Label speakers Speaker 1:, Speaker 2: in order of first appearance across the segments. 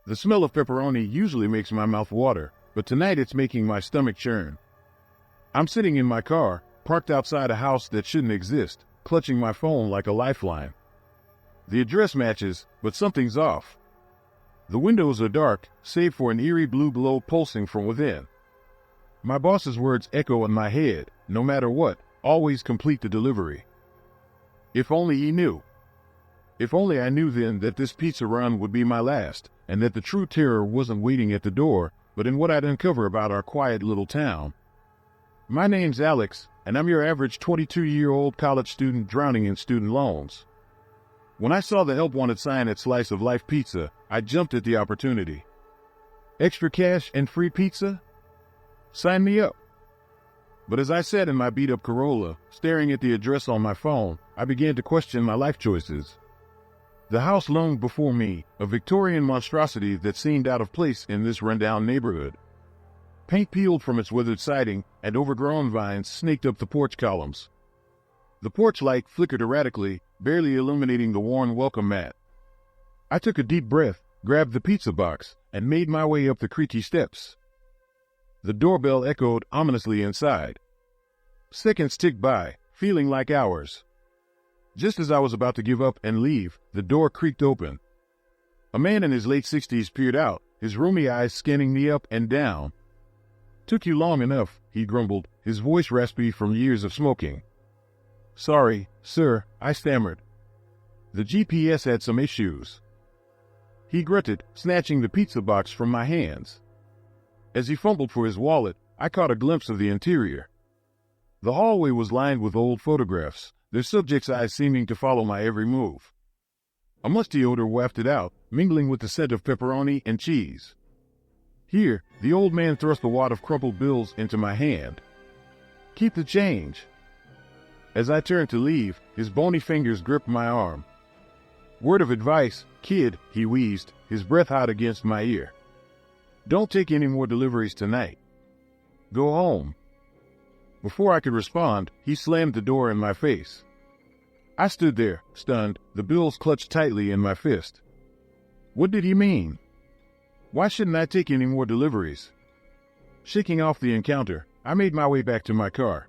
Speaker 1: The smell of pepperoni usually makes my mouth water, but tonight it's making my stomach churn. I'm sitting in my car, parked outside a house that shouldn't exist, clutching my phone like a lifeline. The address matches, but something's off. The windows are dark, save for an eerie blue glow pulsing from within. My boss's words echo in my head, no matter what, always complete the delivery. If only he knew. If only I knew then that this pizza run would be my last, and that the true terror wasn't waiting at the door, but in what I'd uncover about our quiet little town. My name's Alex, and I'm your average 22-year-old college student drowning in student loans. When I saw the help wanted sign at Slice of Life Pizza, I jumped at the opportunity. Extra cash and free pizza? Sign me up. But as I sat in my beat-up Corolla, staring at the address on my phone, I began to question my life choices. The house loomed before me, a Victorian monstrosity that seemed out of place in this rundown neighborhood. Paint peeled from its weathered siding, and overgrown vines snaked up the porch columns. The porch light flickered erratically, barely illuminating the worn welcome mat. I took a deep breath, grabbed the pizza box, and made my way up the creaky steps. The doorbell echoed ominously inside. Seconds ticked by, feeling like hours. Just as I was about to give up and leave, the door creaked open. A man in his late 60s peered out, his rheumy eyes scanning me up and down. "Took you long enough," he grumbled, his voice raspy from years of smoking. "Sorry, sir," I stammered. "The GPS had some issues." He grunted, snatching the pizza box from my hands. As he fumbled for his wallet, I caught a glimpse of the interior. The hallway was lined with old photographs, their subjects' eyes seeming to follow my every move. A musty odor wafted out, mingling with the scent of pepperoni and cheese. Here, the old man thrust a wad of crumpled bills into my hand. "Keep the change." As I turned to leave, his bony fingers gripped my arm. "Word of advice, kid," he wheezed, his breath hot against my ear. "Don't take any more deliveries tonight. Go home." Before I could respond, he slammed the door in my face. I stood there, stunned, the bills clutched tightly in my fist. What did he mean? Why shouldn't I take any more deliveries? Shaking off the encounter, I made my way back to my car.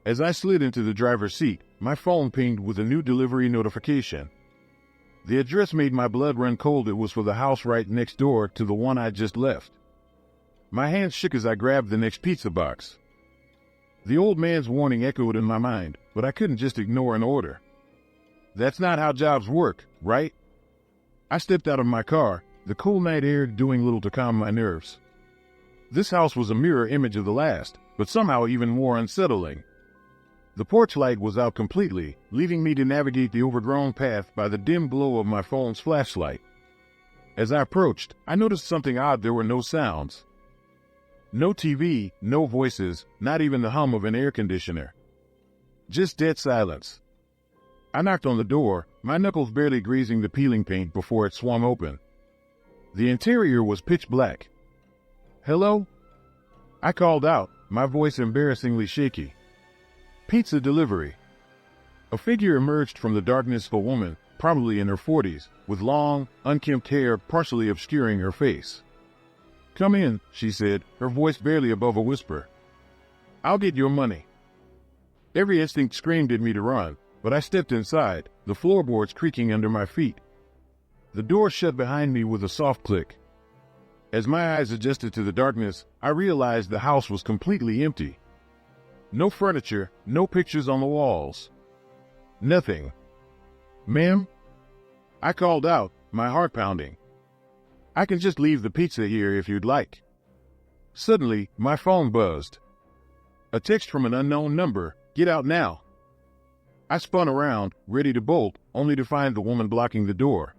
Speaker 1: As I slid into the driver's seat, my phone pinged with a new delivery notification. The address made my blood run cold. It was for the house right next door to the one I just left. My hands shook as I grabbed the next pizza box. The old man's warning echoed in my mind, but I couldn't just ignore an order. That's not how jobs work, right? I stepped out of my car, the cool night air doing little to calm my nerves. This house was a mirror image of the last, but somehow even more unsettling. The porch light was out completely, leaving me to navigate the overgrown path by the dim glow of my phone's flashlight. As I approached, I noticed something odd. There were no sounds. No TV, no voices, not even the hum of an air conditioner. Just dead silence. I knocked on the door, my knuckles barely grazing the peeling paint before it swung open. The interior was pitch black. "Hello?" I called out, my voice embarrassingly shaky. "Pizza delivery." A figure emerged from the darkness, a woman, probably in her 40s, with long, unkempt hair partially obscuring her face. "Come in," she said, her voice barely above a whisper. "I'll get your money." Every instinct screamed at me to run, but I stepped inside, the floorboards creaking under my feet. The door shut behind me with a soft click. As my eyes adjusted to the darkness, I realized the house was completely empty. No furniture, no pictures on the walls. Nothing. "Ma'am?" I called out, my heart pounding. "I can just leave the pizza here if you'd like." Suddenly, my phone buzzed. A text from an unknown number, "Get out now." I spun around, ready to bolt, only to find the woman blocking the door.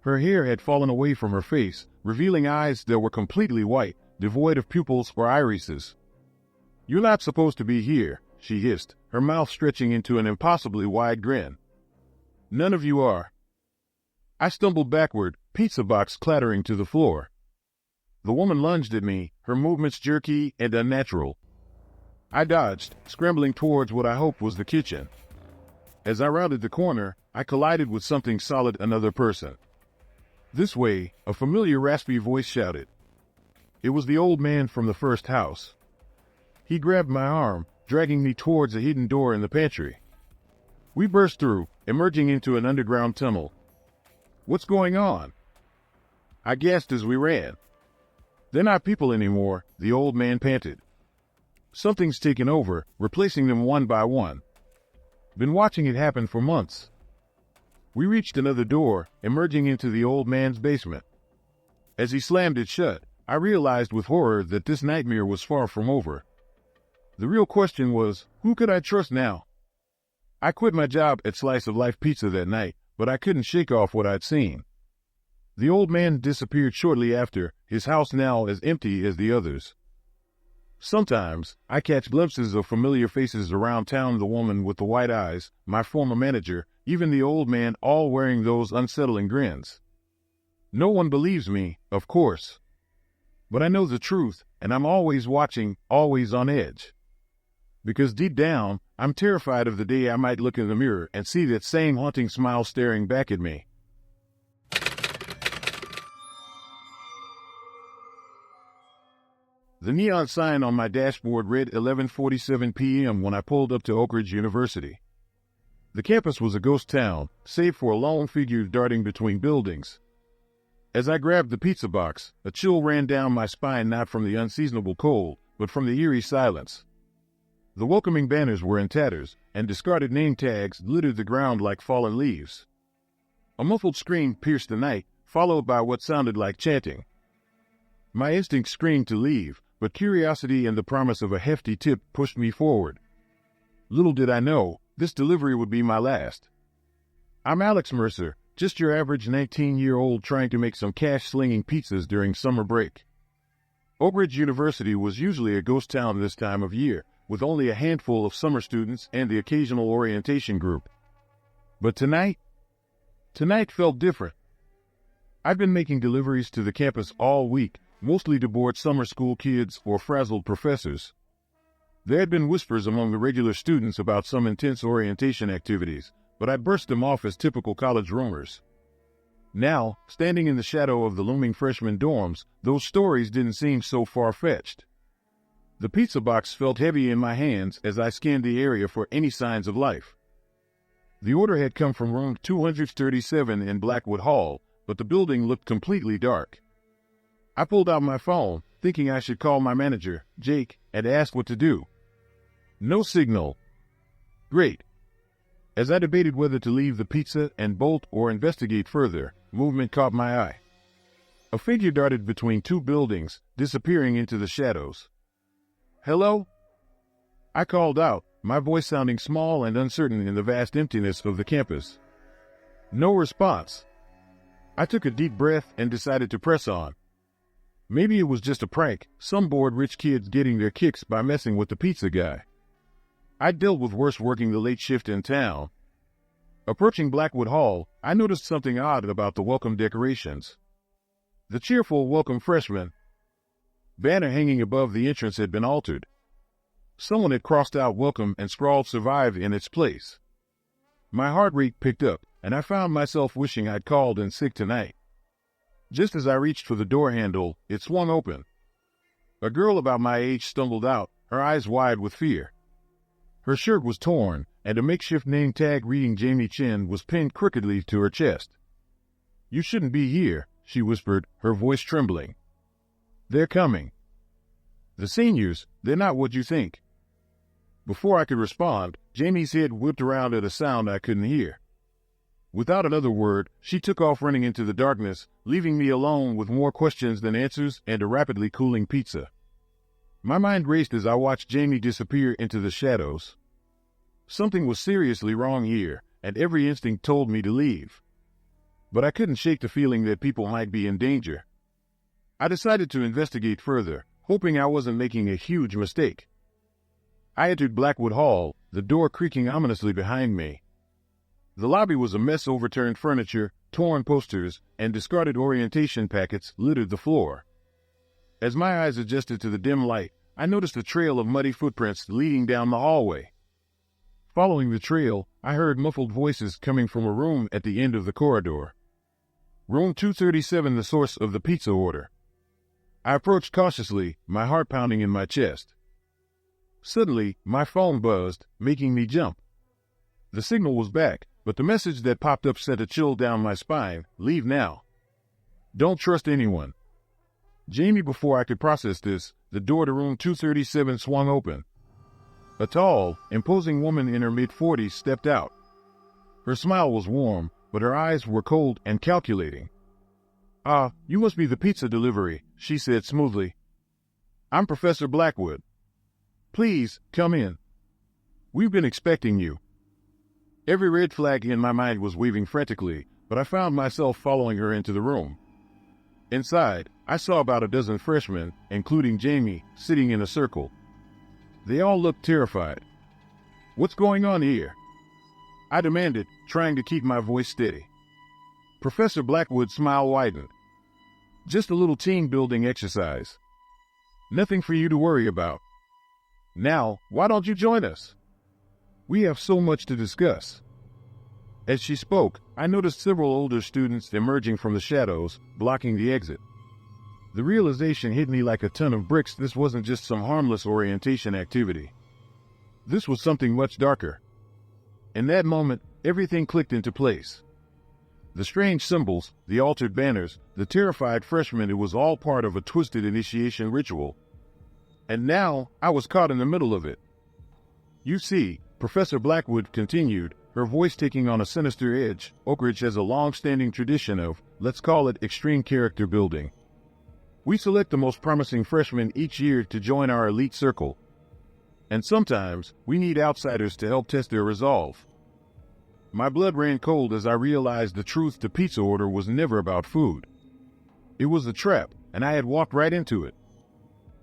Speaker 1: Her hair had fallen away from her face, revealing eyes that were completely white, devoid of pupils or irises. "You're not supposed to be here," she hissed, her mouth stretching into an impossibly wide grin. "None of you are." I stumbled backward, pizza box clattering to the floor. The woman lunged at me, her movements jerky and unnatural. I dodged, scrambling towards what I hoped was the kitchen. As I rounded the corner, I collided with something solid, another person. "This way," a familiar raspy voice shouted. It was the old man from the first house. He grabbed my arm, dragging me towards a hidden door in the pantry. We burst through, emerging into an underground tunnel. "What's going on?" I gasped as we ran. "They're not people anymore," the old man panted. "Something's taken over, replacing them one by one. Been watching it happen for months." We reached another door, emerging into the old man's basement. As he slammed it shut, I realized with horror that this nightmare was far from over. The real question was, who could I trust now? I quit my job at Slice of Life Pizza that night, but I couldn't shake off what I'd seen. The old man disappeared shortly after, his house now as empty as the others. Sometimes, I catch glimpses of familiar faces around town, the woman with the white eyes, my former manager, even the old man, all wearing those unsettling grins. No one believes me, of course. But I know the truth, and I'm always watching, always on edge. Because deep down, I'm terrified of the day I might look in the mirror and see that same haunting smile staring back at me. The neon sign on my dashboard read 11:47 p.m. when I pulled up to Oak Ridge University. The campus was a ghost town, save for a lone figure darting between buildings. As I grabbed the pizza box, a chill ran down my spine, not from the unseasonable cold, but from the eerie silence. The welcoming banners were in tatters, and discarded name tags littered the ground like fallen leaves. A muffled scream pierced the night, followed by what sounded like chanting. My instinct screamed to leave, but curiosity and the promise of a hefty tip pushed me forward. Little did I know, this delivery would be my last. "I'm Alex Mercer, just your average 19-year-old trying to make some cash slinging pizzas during summer break." Oak Ridge University was usually a ghost town this time of year, with only a handful of summer students and the occasional orientation group. But tonight felt different. I'd been making deliveries to the campus all week, mostly to bored summer school kids or frazzled professors. There had been whispers among the regular students about some intense orientation activities, but I brushed them off as typical college rumors. Now, standing in the shadow of the looming freshman dorms, those stories didn't seem so far-fetched. The pizza box felt heavy in my hands as I scanned the area for any signs of life. The order had come from room 237 in Blackwood Hall, but the building looked completely dark. I pulled out my phone, thinking I should call my manager, Jake, and ask what to do. No signal. Great. As I debated whether to leave the pizza and bolt or investigate further, movement caught my eye. A figure darted between two buildings, disappearing into the shadows. "Hello?" I called out, my voice sounding small and uncertain in the vast emptiness of the campus. No response. I took a deep breath and decided to press on. Maybe it was just a prank, some bored rich kids getting their kicks by messing with the pizza guy. I'd dealt with worse working the late shift in town. Approaching Blackwood Hall, I noticed something odd about the welcome decorations. The cheerful "Welcome Freshmen" banner hanging above the entrance had been altered. Someone had crossed out "Welcome" and scrawled "Survive" in its place. My heart rate picked up, and I found myself wishing I'd called in sick tonight. Just as I reached for the door handle, it swung open. A girl about my age stumbled out, her eyes wide with fear. Her shirt was torn, and a makeshift name tag reading Jamie Chin was pinned crookedly to her chest. "You shouldn't be here," she whispered, her voice trembling. "They're coming. The seniors, they're not what you think." Before I could respond, Jamie's head whipped around at a sound I couldn't hear. Without another word, she took off running into the darkness, leaving me alone with more questions than answers and a rapidly cooling pizza. My mind raced as I watched Jamie disappear into the shadows. Something was seriously wrong here, and every instinct told me to leave. But I couldn't shake the feeling that people might be in danger. I decided to investigate further, hoping I wasn't making a huge mistake. I entered Blackwood Hall, the door creaking ominously behind me. The lobby was a mess. Overturned furniture, torn posters, and discarded orientation packets littered the floor. As my eyes adjusted to the dim light, I noticed a trail of muddy footprints leading down the hallway. Following the trail, I heard muffled voices coming from a room at the end of the corridor. Room 237, the source of the pizza order. I approached cautiously, my heart pounding in my chest. Suddenly, my phone buzzed, making me jump. The signal was back, but the message that popped up sent a chill down my spine. Leave now. Don't trust anyone. Jamie, before I could process this, the door to room 237 swung open. A tall, imposing woman in her mid-40s stepped out. Her smile was warm, but her eyes were cold and calculating. "Ah, you must be the pizza delivery," she said smoothly. "I'm Professor Blackwood. Please, come in. We've been expecting you." Every red flag in my mind was waving frantically, but I found myself following her into the room. Inside, I saw about a dozen freshmen, including Jamie, sitting in a circle. They all looked terrified. "What's going on here?" I demanded, trying to keep my voice steady. Professor Blackwood's smile widened. "Just a little team-building exercise. Nothing for you to worry about. Now, why don't you join us? We have so much to discuss." As she spoke, I noticed several older students emerging from the shadows, blocking the exit. The realization hit me like a ton of bricks. This wasn't just some harmless orientation activity. This was something much darker. In that moment, everything clicked into place. The strange symbols, the altered banners, the terrified freshmen, it was all part of a twisted initiation ritual. And now, I was caught in the middle of it. "You see," Professor Blackwood continued, her voice taking on a sinister edge, "Oak Ridge has a long-standing tradition of, let's call it, extreme character building. We select the most promising freshmen each year to join our elite circle. And sometimes, we need outsiders to help test their resolve." My blood ran cold as I realized the truth. The pizza order was never about food. It was a trap, and I had walked right into it.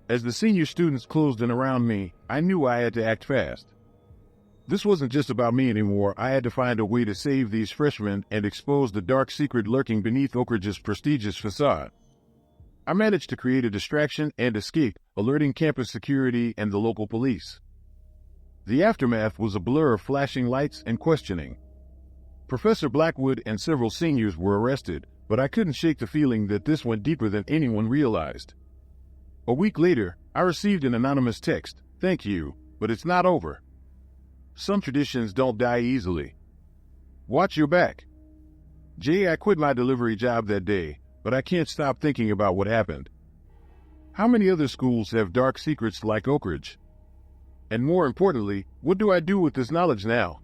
Speaker 1: As the senior students closed in around me, I knew I had to act fast. This wasn't just about me anymore. I had to find a way to save these freshmen and expose the dark secret lurking beneath Oak Ridge's prestigious facade. I managed to create a distraction and escape, alerting campus security and the local police. The aftermath was a blur of flashing lights and questioning. Professor Blackwood and several seniors were arrested, but I couldn't shake the feeling that this went deeper than anyone realized. A week later, I received an anonymous text. "Thank you, but it's not over. Some traditions don't die easily. Watch your back. Jay, I quit my delivery job that day, but I can't stop thinking about what happened. How many other schools have dark secrets like Oak Ridge? And more importantly, what do I do with this knowledge now?"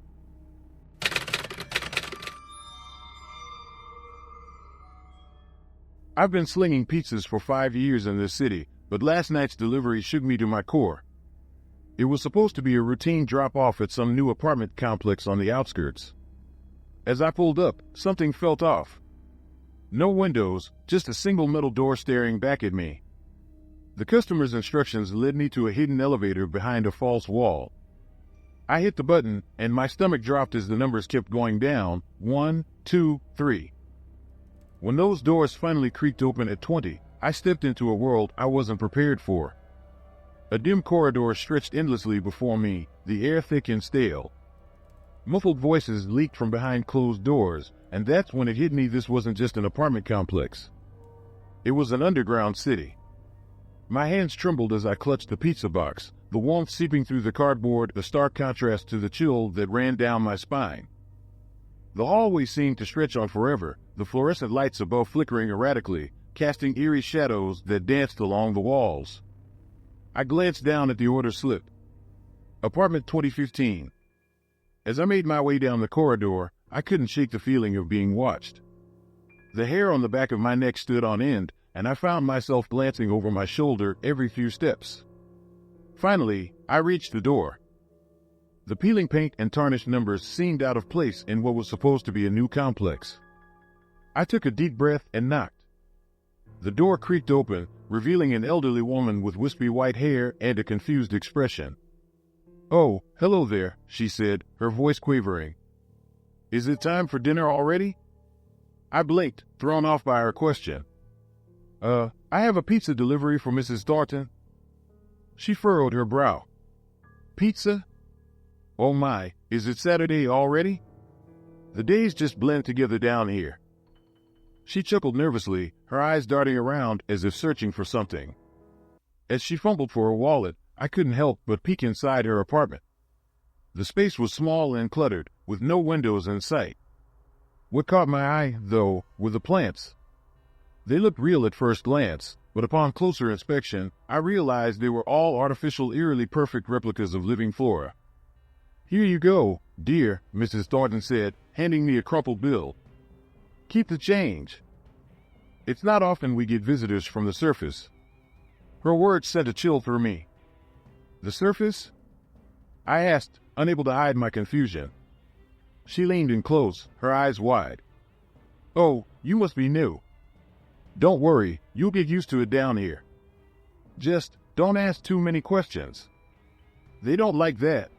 Speaker 1: I've been slinging pizzas for 5 years in this city, but last night's delivery shook me to my core. It was supposed to be a routine drop-off at some new apartment complex on the outskirts. As I pulled up, something felt off. No windows, just a single metal door staring back at me. The customer's instructions led me to a hidden elevator behind a false wall. I hit the button, and my stomach dropped as the numbers kept going down. 1, 2, 3. When those doors finally creaked open at 20, I stepped into a world I wasn't prepared for. A dim corridor stretched endlessly before me, the air thick and stale. Muffled voices leaked from behind closed doors, and that's when it hit me. This wasn't just an apartment complex. It was an underground city. My hands trembled as I clutched the pizza box, the warmth seeping through the cardboard, a stark contrast to the chill that ran down my spine. The hallway seemed to stretch on forever, the fluorescent lights above flickering erratically, casting eerie shadows that danced along the walls. I glanced down at the order slip. Apartment 2015. As I made my way down the corridor, I couldn't shake the feeling of being watched. The hair on the back of my neck stood on end, and I found myself glancing over my shoulder every few steps. Finally, I reached the door. The peeling paint and tarnished numbers seemed out of place in what was supposed to be a new complex. I took a deep breath and knocked. The door creaked open, revealing an elderly woman with wispy white hair and a confused expression. "Oh, hello there," she said, her voice quavering. "Is it time for dinner already?" I blinked, thrown off by her question. I have a pizza delivery for Mrs. Thornton." She furrowed her brow. "Pizza? Oh my, is it Saturday already? The days just blend together down here." She chuckled nervously, her eyes darting around as if searching for something. As she fumbled for her wallet, I couldn't help but peek inside her apartment. The space was small and cluttered, with no windows in sight. What caught my eye, though, were the plants. They looked real at first glance, but upon closer inspection, I realized they were all artificial, eerily perfect replicas of living flora. "Here you go, dear," Mrs. Thornton said, handing me a crumpled bill. "Keep the change. It's not often we get visitors from the surface." Her words sent a chill through me. "The surface?" I asked, unable to hide my confusion. She leaned in close, her eyes wide. "Oh, you must be new. Don't worry, you'll get used to it down here. Just don't ask too many questions. They don't like that."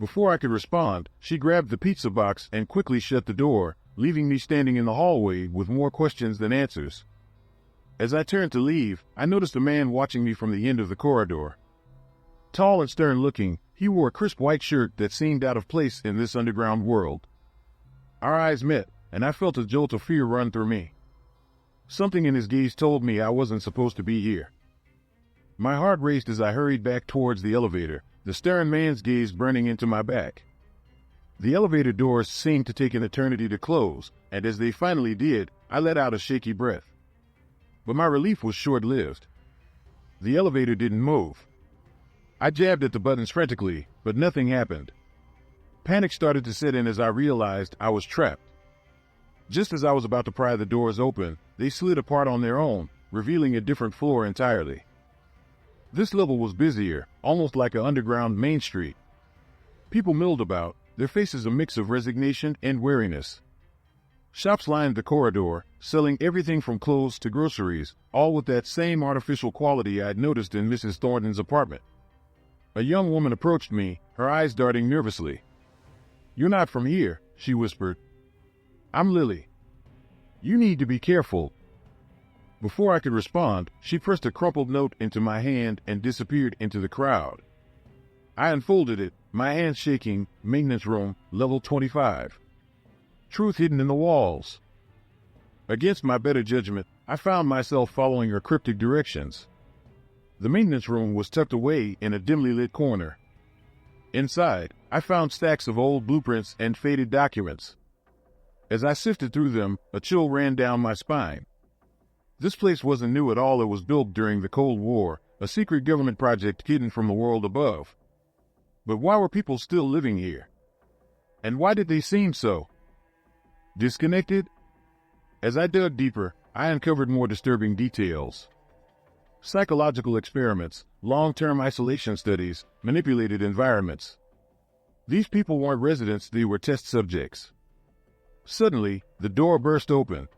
Speaker 1: Before I could respond, she grabbed the pizza box and quickly shut the door, leaving me standing in the hallway with more questions than answers. As I turned to leave, I noticed a man watching me from the end of the corridor. Tall and stern-looking, he wore a crisp white shirt that seemed out of place in this underground world. Our eyes met, and I felt a jolt of fear run through me. Something in his gaze told me I wasn't supposed to be here. My heart raced as I hurried back towards the elevator, the stern man's gaze burning into my back. The elevator doors seemed to take an eternity to close, and as they finally did, I let out a shaky breath. But my relief was short-lived. The elevator didn't move. I jabbed at the buttons frantically, but nothing happened. Panic started to set in as I realized I was trapped. Just as I was about to pry the doors open, they slid apart on their own, revealing a different floor entirely. This level was busier, almost like an underground main street. People milled about, their faces a mix of resignation and weariness. Shops lined the corridor, selling everything from clothes to groceries, all with that same artificial quality I'd noticed in Mrs. Thornton's apartment. A young woman approached me, her eyes darting nervously. "You're not from here," she whispered. "I'm Lily. You need to be careful." Before I could respond, she pressed a crumpled note into my hand and disappeared into the crowd. I unfolded it, my hands shaking. "Maintenance room, level 25. Truth hidden in the walls." Against my better judgment, I found myself following her cryptic directions. The maintenance room was tucked away in a dimly lit corner. Inside, I found stacks of old blueprints and faded documents. As I sifted through them, a chill ran down my spine. This place wasn't new at all. It was built during the Cold War, a secret government project hidden from the world above. But why were people still living here? And why did they seem so disconnected? As I dug deeper, I uncovered more disturbing details. Psychological experiments, long-term isolation studies, manipulated environments. These people weren't residents, they were test subjects. Suddenly, the door burst open.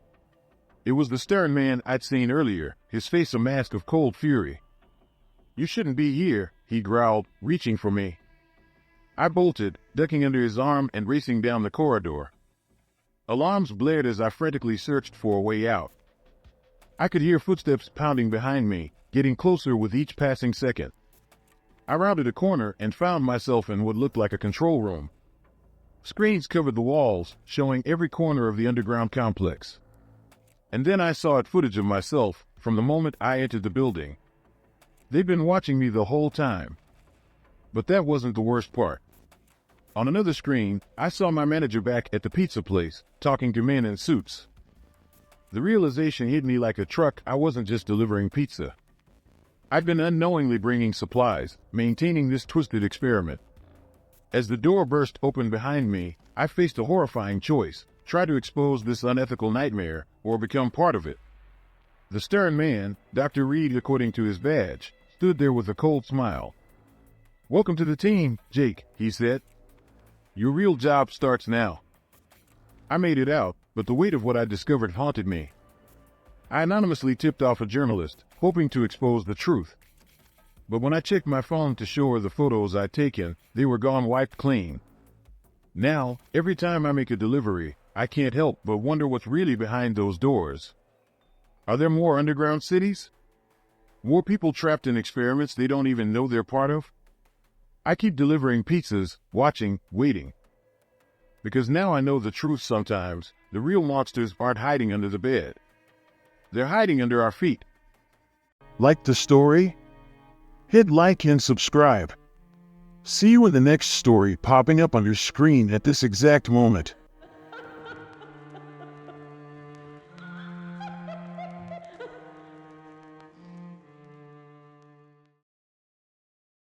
Speaker 1: It was the stern man I'd seen earlier, his face a mask of cold fury. "You shouldn't be here," he growled, reaching for me. I bolted, ducking under his arm and racing down the corridor. Alarms blared as I frantically searched for a way out. I could hear footsteps pounding behind me, getting closer with each passing second. I rounded a corner and found myself in what looked like a control room. Screens covered the walls, showing every corner of the underground complex. And then I saw footage of myself from the moment I entered the building. They'd been watching me the whole time. But that wasn't the worst part. On another screen, I saw my manager back at the pizza place, talking to men in suits. The realization hit me like a truck. I wasn't just delivering pizza. I'd been unknowingly bringing supplies, maintaining this twisted experiment. As the door burst open behind me, I faced a horrifying choice: try to expose this unethical nightmare, or become part of it. The stern man, Dr. Reed according to his badge, stood there with a cold smile. "Welcome to the team, Jake," he said. "Your real job starts now." I made it out, but the weight of what I discovered haunted me. I anonymously tipped off a journalist, hoping to expose the truth. But when I checked my phone to show her the photos I'd taken, they were gone, wiped clean. Now, every time I make a delivery, I can't help but wonder what's really behind those doors. Are there more underground cities? More people trapped in experiments they don't even know they're part of? I keep delivering pizzas, watching, waiting. because now I know the truth. Sometimes the real monsters aren't hiding under the bed. They're hiding under our feet.
Speaker 2: Like the story? Hit like and subscribe. See you in the next story popping up on your screen at this exact moment.